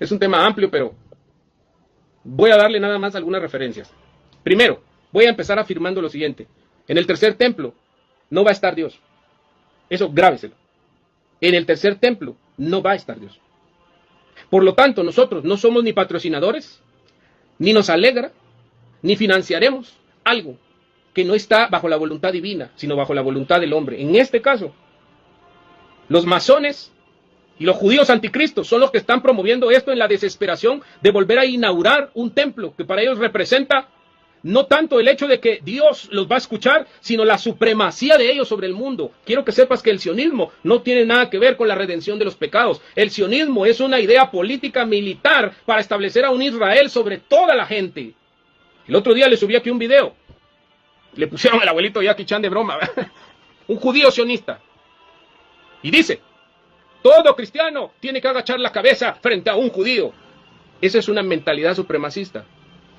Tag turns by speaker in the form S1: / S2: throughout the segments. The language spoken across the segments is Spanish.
S1: es un tema amplio, pero voy a darle nada más algunas referencias. Primero, voy a empezar afirmando lo siguiente. En el tercer templo no va a estar Dios. Eso grábeselo. En el tercer templo no va a estar Dios. Por lo tanto, nosotros no somos ni patrocinadores, ni nos alegra, ni financiaremos algo que no está bajo la voluntad divina, sino bajo la voluntad del hombre. En este caso, los masones y los judíos anticristos son los que están promoviendo esto en la desesperación de volver a inaugurar un templo que para ellos representa no tanto el hecho de que Dios los va a escuchar, sino la supremacía de ellos sobre el mundo. Quiero que sepas que el sionismo no tiene nada que ver con la redención de los pecados. El sionismo es una idea política militar para establecer a un Israel sobre toda la gente. El otro día le subí aquí un video. Le pusieron al abuelito Jackie Chan de broma, ¿verdad? Un judío sionista. Y dice, todo cristiano tiene que agachar la cabeza frente a un judío. Esa es una mentalidad supremacista.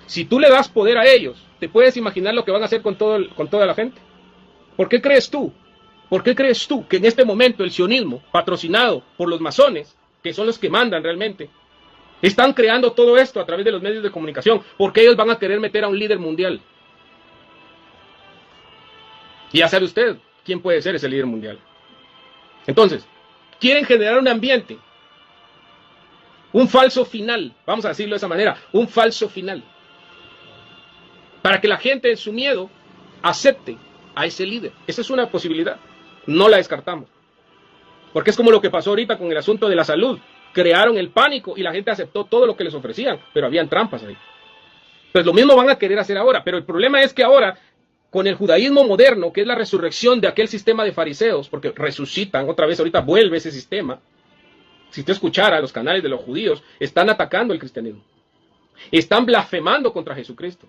S1: Si tú le das poder a ellos, ¿te puedes imaginar lo que van a hacer con toda la gente? ¿Por qué crees tú? ¿Por qué crees tú que en este momento el sionismo, patrocinado por los masones, que son los que mandan realmente, están creando todo esto a través de los medios de comunicación? Porque ellos van a querer meter a un líder mundial. Y ya sabe usted quién puede ser ese líder mundial. Entonces, quieren generar un ambiente, un falso final, vamos a decirlo de esa manera, un falso final, para que la gente en su miedo acepte a ese líder. Esa es una posibilidad, no la descartamos. Porque es como lo que pasó ahorita con el asunto de la salud. Crearon el pánico y la gente aceptó todo lo que les ofrecían, pero habían trampas ahí. Pues lo mismo van a querer hacer ahora, pero el problema es que ahora, con el judaísmo moderno, que es la resurrección de aquel sistema de fariseos, porque resucitan otra vez, ahorita vuelve ese sistema. Si usted escuchara los canales de los judíos, están atacando el cristianismo. Están blasfemando contra Jesucristo.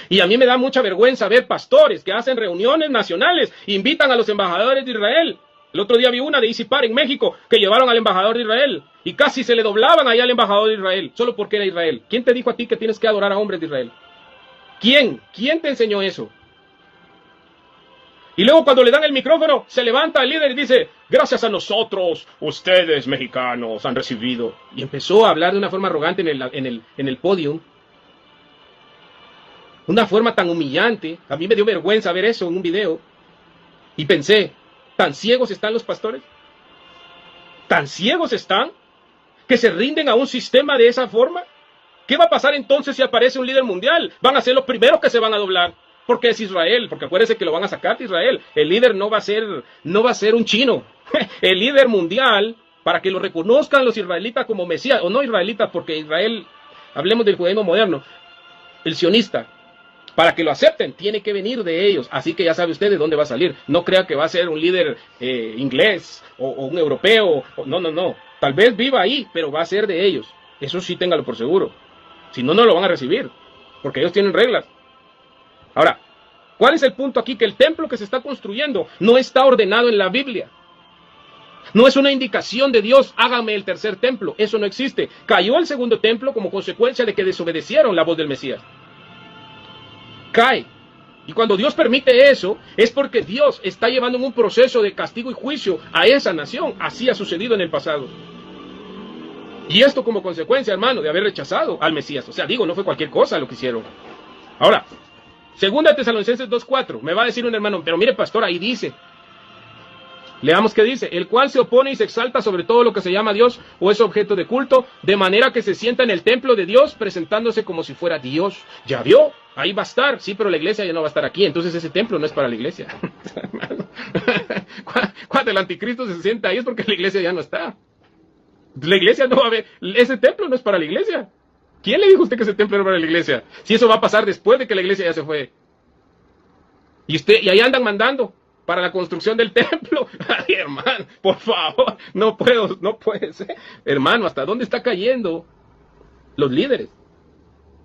S1: Y a mí me da mucha vergüenza ver pastores que hacen reuniones nacionales, invitan a los embajadores de Israel. El otro día vi una de Isipar en México, que llevaron al embajador de Israel, y casi se le doblaban allá al embajador de Israel, solo porque era Israel. ¿Quién te dijo a ti que tienes que adorar a hombres de Israel? ¿Quién? ¿Quién te enseñó eso? Y luego cuando le dan el micrófono, se levanta el líder y dice, gracias a nosotros, ustedes mexicanos han recibido. Y empezó a hablar de una forma arrogante en el podium. Una forma tan humillante. A mí me dio vergüenza ver eso en un video. Y pensé, ¿tan ciegos están los pastores? ¿Tan ciegos están que se rinden a un sistema de esa forma? ¿Qué va a pasar entonces si aparece un líder mundial? Van a ser los primeros que se van a doblar. Porque es Israel, porque acuérdense que lo van a sacar de Israel. El líder no va a ser un chino. El líder mundial, para que lo reconozcan los israelitas como Mesías, o no israelitas, porque Israel, hablemos del judaísmo moderno, el sionista, para que lo acepten, tiene que venir de ellos. Así que ya sabe usted de dónde va a salir. No crea que va a ser un líder inglés o un europeo. No. Tal vez viva ahí, pero va a ser de ellos. Eso sí, téngalo por seguro. Si no, no lo van a recibir, porque ellos tienen reglas. Ahora, ¿cuál es el punto aquí? Que el templo que se está construyendo no está ordenado en la Biblia. No es una indicación de Dios, hágame el tercer templo. Eso no existe. Cayó el segundo templo como consecuencia de que desobedecieron la voz del Mesías. Cae. Y cuando Dios permite eso, es porque Dios está llevando en un proceso de castigo y juicio a esa nación. Así ha sucedido en el pasado. Y esto como consecuencia, hermano, de haber rechazado al Mesías. O sea, digo, no fue cualquier cosa lo que hicieron. Ahora, Segunda Tesalonicenses 2:4. Me va a decir un hermano, pero mire, pastor, ahí dice. Leamos qué dice. El cual se opone y se exalta sobre todo lo que se llama Dios o es objeto de culto, de manera que se sienta en el templo de Dios presentándose como si fuera Dios. ¿Ya vio? Ahí va a estar. Sí, pero la iglesia ya no va a estar aquí. Entonces ese templo no es para la iglesia. Cuando el anticristo se sienta ahí es porque la iglesia ya no está. La iglesia no va a ver. Ese templo no es para la iglesia. ¿Quién le dijo a usted que ese templo era para la iglesia? Si eso va a pasar después de que la iglesia ya se fue. Y ahí andan mandando para la construcción del templo. Ay, hermano, por favor, no puede ser. Hermano, ¿hasta dónde está cayendo los líderes?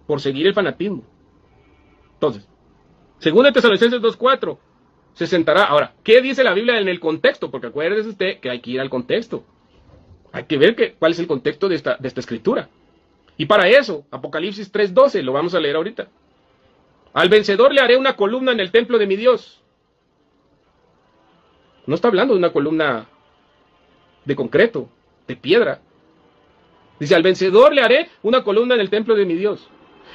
S1: Por seguir el fanatismo. Entonces, segunda Tesalonicenses 2:4, se sentará. Ahora, ¿qué dice la Biblia en el contexto? Porque acuérdese usted que hay que ir al contexto. Hay que ver cuál es el contexto de esta escritura. Y para eso, Apocalipsis 3:12, lo vamos a leer ahorita. Al vencedor le haré una columna en el templo de mi Dios. No está hablando de una columna de concreto, de piedra. Dice, al vencedor le haré una columna en el templo de mi Dios,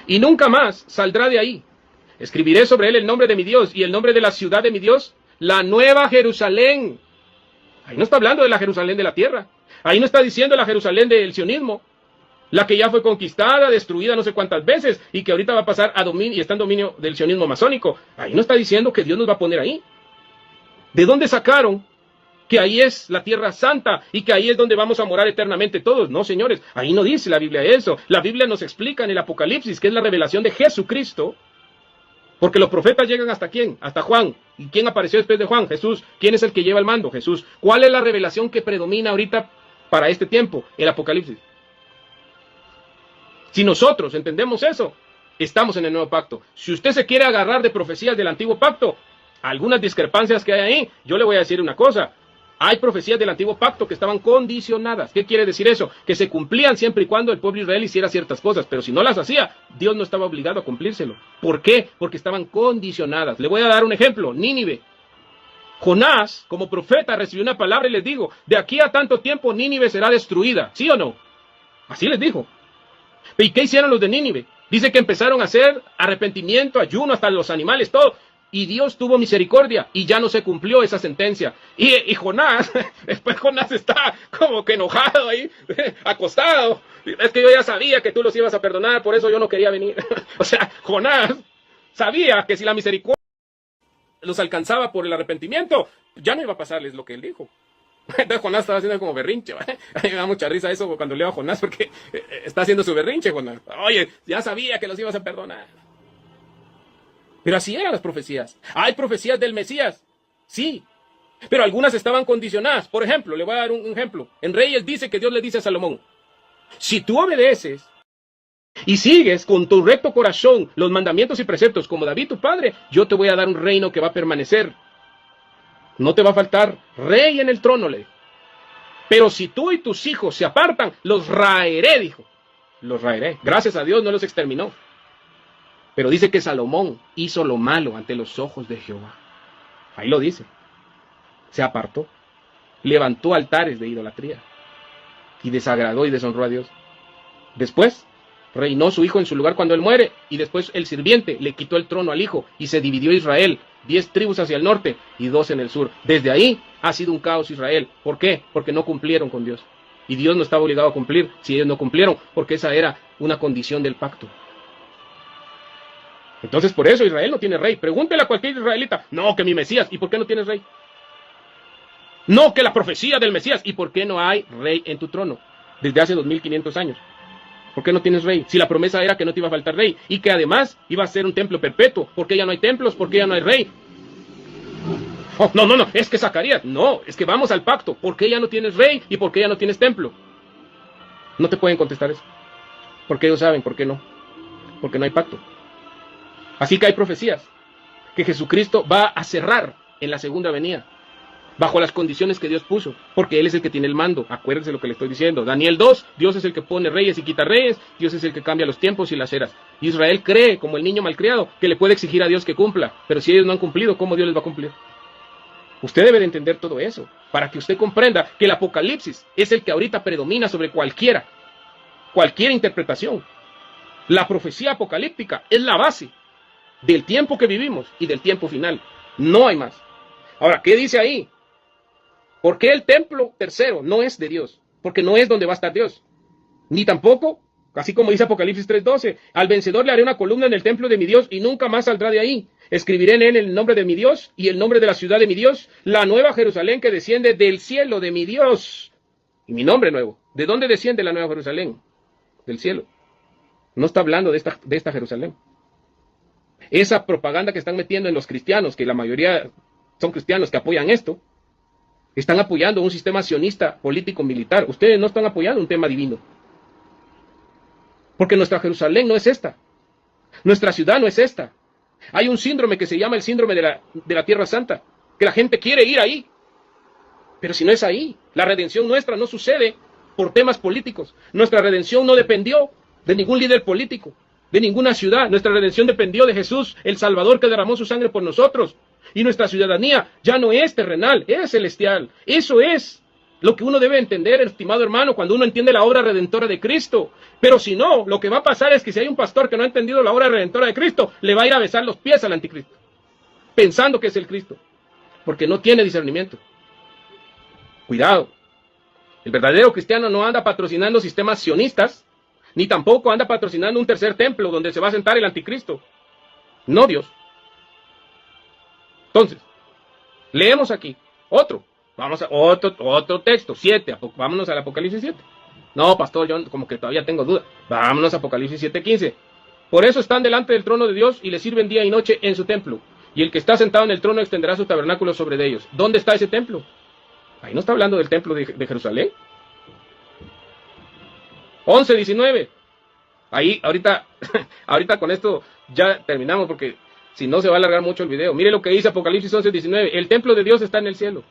S1: y nunca más saldrá de ahí. Escribiré sobre él el nombre de mi Dios y el nombre de la ciudad de mi Dios, la nueva Jerusalén. Ahí no está hablando de la Jerusalén de la tierra. Ahí no está diciendo la Jerusalén del sionismo, la que ya fue conquistada, destruida no sé cuántas veces, y que ahorita va a pasar a dominio y está en dominio del sionismo masónico. Ahí no está diciendo que Dios nos va a poner ahí. ¿De dónde sacaron que ahí es la tierra santa y que ahí es donde vamos a morar eternamente todos? No, señores, ahí no dice la Biblia eso. La Biblia nos explica en el Apocalipsis, que es la revelación de Jesucristo, porque los profetas llegan hasta ¿quién? Hasta Juan. ¿Y quién apareció después de Juan? Jesús. ¿Quién es el que lleva el mando? Jesús. ¿Cuál es la revelación que predomina ahorita para este tiempo? El Apocalipsis. Si nosotros entendemos eso, estamos en el nuevo pacto. Si usted se quiere agarrar de profecías del antiguo pacto, algunas discrepancias que hay ahí, yo le voy a decir una cosa. Hay profecías del antiguo pacto que estaban condicionadas. ¿Qué quiere decir eso? Que se cumplían siempre y cuando el pueblo de Israel hiciera ciertas cosas, pero si no las hacía, Dios no estaba obligado a cumplírselo. ¿Por qué? Porque estaban condicionadas. Le voy a dar un ejemplo. Nínive. Jonás, como profeta, recibió una palabra y les dijo, de aquí a tanto tiempo Nínive será destruida. ¿Sí o no? Así les dijo. ¿Y qué hicieron los de Nínive? Dice que empezaron a hacer arrepentimiento, ayuno, hasta los animales, todo. Y Dios tuvo misericordia y ya no se cumplió esa sentencia. Y Jonás, después Jonás está como que enojado ahí, acostado. Es que yo ya sabía que tú los ibas a perdonar, por eso yo no quería venir. O sea, Jonás sabía que si la misericordia los alcanzaba por el arrepentimiento, ya no iba a pasarles lo que él dijo. Entonces Jonás estaba haciendo como berrinche. A mí me da mucha risa eso cuando leo a Jonás, porque está haciendo su berrinche, Jonás. Oye, ya sabía que los ibas a perdonar. Pero así eran las profecías. Hay profecías del Mesías, sí, pero algunas estaban condicionadas. Por ejemplo, le voy a dar un ejemplo. En Reyes dice que Dios le dice a Salomón, si tú obedeces y sigues con tu recto corazón los mandamientos y preceptos como David tu padre, yo te voy a dar un reino que va a permanecer. No te va a faltar rey en el trono, le dijo. Pero si tú y tus hijos se apartan, los raeré, dijo. Los raeré. Gracias a Dios no los exterminó. Pero dice que Salomón hizo lo malo ante los ojos de Jehová. Ahí lo dice. Se apartó. Levantó altares de idolatría. Y desagradó y deshonró a Dios. Después reinó su hijo en su lugar cuando él muere. Y después el sirviente le quitó el trono al hijo. Y se dividió Israel. 10 tribus hacia el norte y 2 en el sur. Desde ahí ha sido un caos Israel. ¿Por qué? Porque no cumplieron con Dios. Y Dios no estaba obligado a cumplir si ellos no cumplieron. Porque esa era una condición del pacto. Entonces por eso Israel no tiene rey. Pregúntele a cualquier israelita. No, que mi Mesías. ¿Y por qué no tienes rey? No, que la profecía del Mesías. ¿Y por qué no hay rey en tu trono? Desde hace 2500 años. ¿Por qué no tienes rey? Si la promesa era que no te iba a faltar rey. Y que además iba a ser un templo perpetuo. ¿Por qué ya no hay templos? ¿Por qué ya no hay rey? Oh, no, es que Zacarías. No, es que vamos al pacto. ¿Por qué ya no tienes rey? ¿Y por qué ya no tienes templo? No te pueden contestar eso. Porque ellos saben por qué no. Porque no hay pacto. Así que hay profecías que Jesucristo va a cerrar en la segunda venida, bajo las condiciones que Dios puso, porque Él es el que tiene el mando. Acuérdense lo que le estoy diciendo. Daniel 2, Dios es el que pone reyes y quita reyes, Dios es el que cambia los tiempos y las eras. Israel cree, como el niño malcriado, que le puede exigir a Dios que cumpla, pero si ellos no han cumplido, ¿cómo Dios les va a cumplir? Usted debe de entender todo eso, para que usted comprenda que el Apocalipsis es el que ahorita predomina sobre cualquier interpretación. La profecía apocalíptica es la base del tiempo que vivimos y del tiempo final. No hay más. Ahora, ¿qué dice ahí? ¿Por qué el templo tercero no es de Dios? Porque no es donde va a estar Dios. Ni tampoco, así como dice Apocalipsis 3:12, al vencedor le haré una columna en el templo de mi Dios y nunca más saldrá de ahí. Escribiré en él el nombre de mi Dios y el nombre de la ciudad de mi Dios, la nueva Jerusalén que desciende del cielo de mi Dios. Y mi nombre nuevo. ¿De dónde desciende la nueva Jerusalén? Del cielo. No está hablando de esta Jerusalén. Esa propaganda que están metiendo en los cristianos, que la mayoría son cristianos que apoyan esto, están apoyando un sistema sionista político-militar. Ustedes no están apoyando un tema divino. Porque nuestra Jerusalén no es esta. Nuestra ciudad no es esta. Hay un síndrome que se llama el síndrome de la Tierra Santa, que la gente quiere ir ahí. Pero si no es ahí, la redención nuestra no sucede por temas políticos. Nuestra redención no dependió de ningún líder político, de ninguna ciudad. Nuestra redención dependió de Jesús, el Salvador que derramó su sangre por nosotros. Y nuestra ciudadanía ya no es terrenal, es celestial. Eso es lo que uno debe entender, estimado hermano, cuando uno entiende la obra redentora de Cristo. Pero si no, lo que va a pasar es que si hay un pastor que no ha entendido la obra redentora de Cristo, le va a ir a besar los pies al anticristo, pensando que es el Cristo, porque no tiene discernimiento. Cuidado. El verdadero cristiano no anda patrocinando sistemas sionistas, ni tampoco anda patrocinando un tercer templo donde se va a sentar el anticristo. No Dios. Entonces, leemos aquí otro. Vamos a otro texto, 7. Vámonos al Apocalipsis 7. No, pastor, yo como que todavía tengo duda. Vámonos a Apocalipsis 7:15. Por eso están delante del trono de Dios y le sirven día y noche en su templo. Y el que está sentado en el trono extenderá su tabernáculo sobre de ellos. ¿Dónde está ese templo? Ahí no está hablando del templo de Jerusalén. 11:19. Ahí, ahorita con esto ya terminamos porque si no se va a alargar mucho el video. Mire lo que dice Apocalipsis 11:19. El templo de Dios está en el cielo.